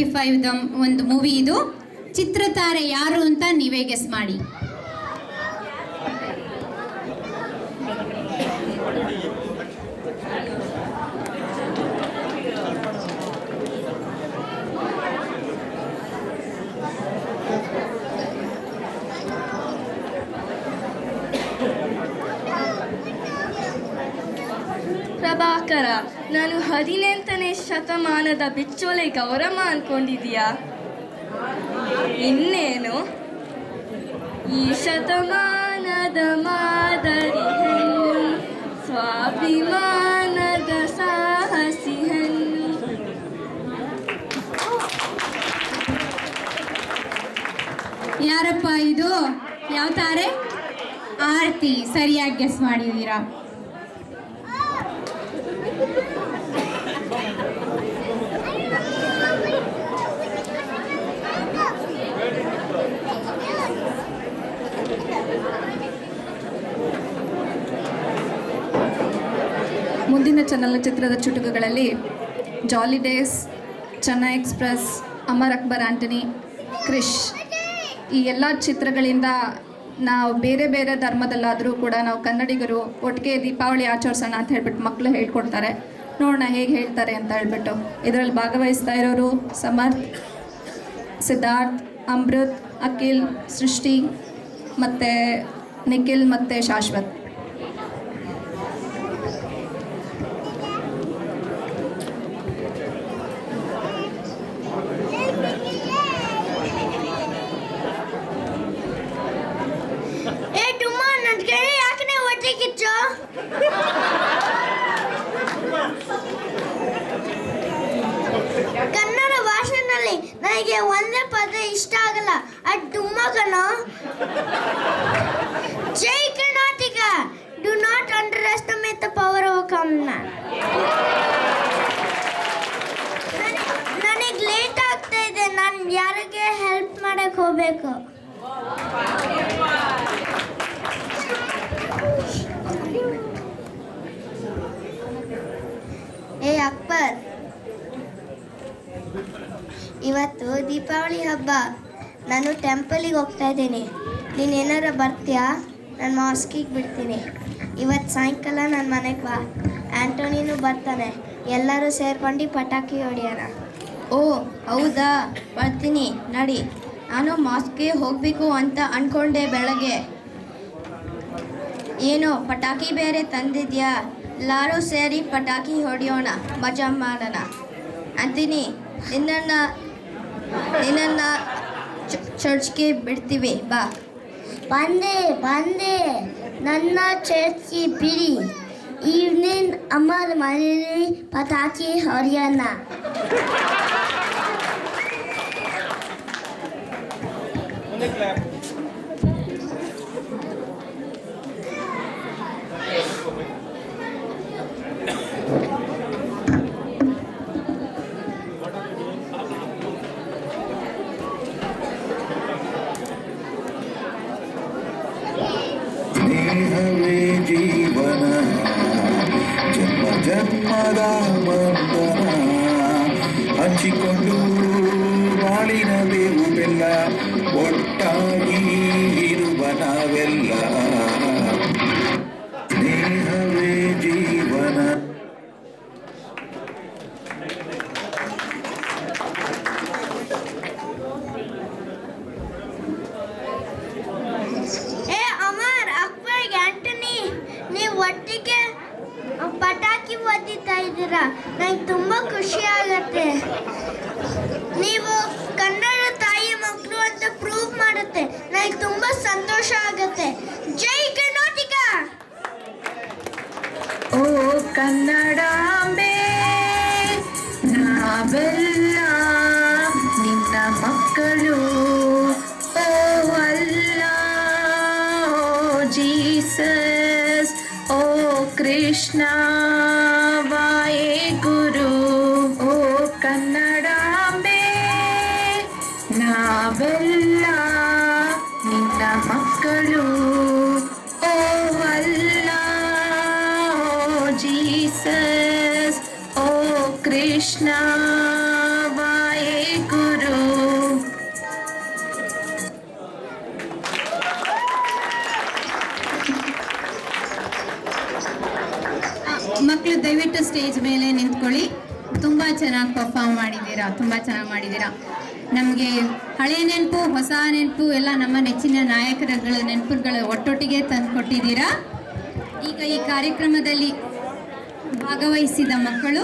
1995 ಒಂದು ಮೂವಿ ಇದು. ಚಿತ್ರತಾರೆ ಯಾರು ಅಂತ ನೀವೇ ಗೆಸ್ ಮಾಡಿ. ಪ್ರಭಾಕರ, ನಾನು 18ನೇ ಶತಮಾನದ ಬಿಚ್ಚೋಲೆ ಗೌರಮ್ಮ ಅನ್ಕೊಂಡಿದೀಯಾ? ಇನ್ನೇನು ಈ ಶತಮಾನದ ಮಾದರಿ ಹೆಣ್ಣು, ಸ್ವಾಭಿಮಾನದ ಸಾಹಸಿ ಹೆಣ್ಣು. ಯಾರಪ್ಪ ಇದು? ಯಾವ ತಾರೆ? ಆರ್ತಿ. ಸರಿಯಾಗಿ ಗೆಸ್ ಮಾಡಿದ್ದೀರಾ. ಮುಂದಿನ ಚಲನಚಿತ್ರದ ಚುಟುಕುಗಳಲ್ಲಿ jolly days, Chennai express, Amar Akbar Anthony, Krrish ಈ ಎಲ್ಲ ಚಿತ್ರಗಳಿಂದ ನಾವು ಬೇರೆ ಬೇರೆ ಧರ್ಮದಲ್ಲಾದರೂ ಕೂಡ ನಾವು ಕನ್ನಡಿಗರು ಒಟ್ಟಿಗೆ ದೀಪಾವಳಿ ಆಚರಿಸೋಣ ಅಂತ ಹೇಳ್ಬಿಟ್ಟು ಮಕ್ಕಳು ಹೇಳ್ಕೊಡ್ತಾರೆ. ನೋಡೋಣ ಹೇಗೆ ಹೇಳ್ತಾರೆ ಅಂತ ಹೇಳ್ಬಿಟ್ಟು. ಇದರಲ್ಲಿ ಭಾಗವಹಿಸ್ತಾ ಇರೋರು ಸಮರ್ಥ್, ಸಿದ್ಧಾರ್ಥ್, ಅಮೃತ್, ಅಖಿಲ್, ಸೃಷ್ಟಿ ಮತ್ತು ನಿಖಿಲ್ ಮತ್ತು ಶಾಶ್ವತ್. ಕನ್ನಡ ಭಾಷೆನಲ್ಲಿ ನನಗೆ ಒಂದೇ ಪದ ಇಷ್ಟ ಆಗಲ್ಲ, ಅದು ಡುಮ್ಮಗನ. ಜೈ Karnataka. Do not underestimate the power of Kannada. ನನಗೆ ಲೇಟ್ ಆಗ್ತಾ ಇದೆ, ನಾನು ಯಾರಿಗೆ ಹೆಲ್ಪ್ ಮಾಡಕ್ಕೆ ಹೋಗ್ಬೇಕು. ಏ ಅಕ್ಬರ್, ಇವತ್ತು ದೀಪಾವಳಿ ಹಬ್ಬ. ನಾನು ಟೆಂಪಲಿಗೆ ಹೋಗ್ತಾ ಇದ್ದೀನಿ. ನೀನು ಏನಾರ ಬರ್ತೀಯಾ? ನಾನು ಮಾಸ್ಕಿಗೆ ಬಿಡ್ತೀನಿ. ಇವತ್ತು ಸಾಯಂಕಾಲ ನನ್ನ ಮನೆಗೆ ಬಾ. ಆ್ಯಂಟೋನಿನೂ ಬರ್ತಾನೆ. ಎಲ್ಲರೂ ಸೇರ್ಕೊಂಡು ಪಟಾಕಿ ಹೊಡೆಯೋಣ. ಓ ಹೌದಾ, ಬರ್ತೀನಿ ನಡಿ. ನಾನು ಮಾಸ್ಕ್ಗೆ ಹೋಗಬೇಕು ಅಂತ ಅಂದ್ಕೊಂಡೆ ಬೆಳಗ್ಗೆ. ಏನೋ ಪಟಾಕಿ ಬೇರೆ ತಂದಿದ್ಯಾ? ಎಲ್ಲರೂ ಸೇರಿ ಪಟಾಕಿ ಹೊಡೆಯೋಣ, ಮಜಾ ಮಾಡೋಣ. ಅಂತೀನಿ, ನಿನ್ನನ್ನು ಚರ್ಚ್ಗೆ ಬಿಡ್ತೀವಿ, ಬಾ. ಬಂದೆ ನನ್ನ ಚರ್ಚ್ಗೆ ಬಿಡಿ. ಈವ್ನಿಂಗ್ ಅಮ್ಮರ ಮನೆಯಲ್ಲಿ ಪಟಾಕಿ ಹೊಡೆಯೋಣ. ಸ್ನೇಹವೇ ಜೀವನ, ಜನ್ಮ ಜನ್ಮದ ಬಂಧನ, ಹಂಚಿಕೊಂಡು ಬಾಳಿನ ಬೇವು ಬೆಲ್ಲ, ಒಟ್ಟಾಗಿ ಇರುವ ನಾವೆಲ್ಲ. ಸ್ನೇಹವೇ ಜೀವನ. ಒಟ್ಟಿಗೆ ಪಟಾಕಿ ಒದ್ದಿತಾ ಇದ್ದೀರಾ, ನಂಗೆ ತುಂಬ ಖುಷಿ ಆಗತ್ತೆ. ನೀವು ಕನ್ನಡ ತಾಯಿ ಮಕ್ಕಳು ಅಂತ ಪ್ರೂವ್ ಮಾಡುತ್ತೆ, ನನಗೆ ತುಂಬ ಸಂತೋಷ ಆಗತ್ತೆ. ಜೈ ಕರ್ನಾಟಕ. ಓ ಕನ್ನಡಾಂಬೆ, ನಾವೆಲ್ಲ ನಿನ್ನ ಮಕ್ಕಳು. ಓ ಅಲ್ಲ, ಓ ಜೀಸಸ್, ಓ ಕೃಷ್ಣ, ವಾಯೇ ಗುರು. ಓ ಕನ್ನಡಾಂಬೆ, ನಾವೆಲ್ಲ ನಿನ್ನ ಮಕ್ಕಳು. ಓ ಅಲ್ಲ, ಓ ಜೀಸಸ್, ಓ ಕೃಷ್ಣ, ವಾಯೇ ಗುರು. ಪರ್ಫಾರ್ಮ್ ಮಾಡಿದ್ದೀರಾ, ತುಂಬ ಚೆನ್ನಾಗಿ ಮಾಡಿದ್ದೀರಾ. ನಮಗೆ ಹಳೆ ನೆನಪು, ಹೊಸ ನೆನಪು ಎಲ್ಲ ನಮ್ಮ ನೆಚ್ಚಿನ ನಾಯಕರುಗಳ ನೆನಪುಗಳು ಒಟ್ಟೊಟ್ಟಿಗೆ ತಂದು ಕೊಟ್ಟಿದ್ದೀರಾ. ಈಗ ಈ ಕಾರ್ಯಕ್ರಮದಲ್ಲಿ ಭಾಗವಹಿಸಿದ ಮಕ್ಕಳು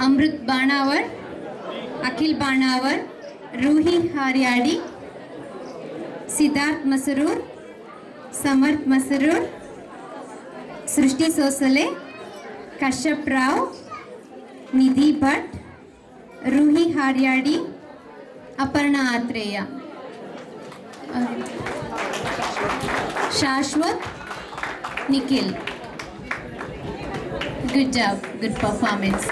Amrit ಬಾಣಾವರ್, Akhil ಬಾಣಾವರ್, ರೂಹಿ ಹಾರ್ಯಾಡಿ, Siddharth ಮಸರೂರ್, Samarth Masarur, Srishti Sosale, Kashyap Rao, Nidhi Bhat, Roohi Haryadi, Aparna Atreya, Shashwat, Nikhil. Good job, good performance.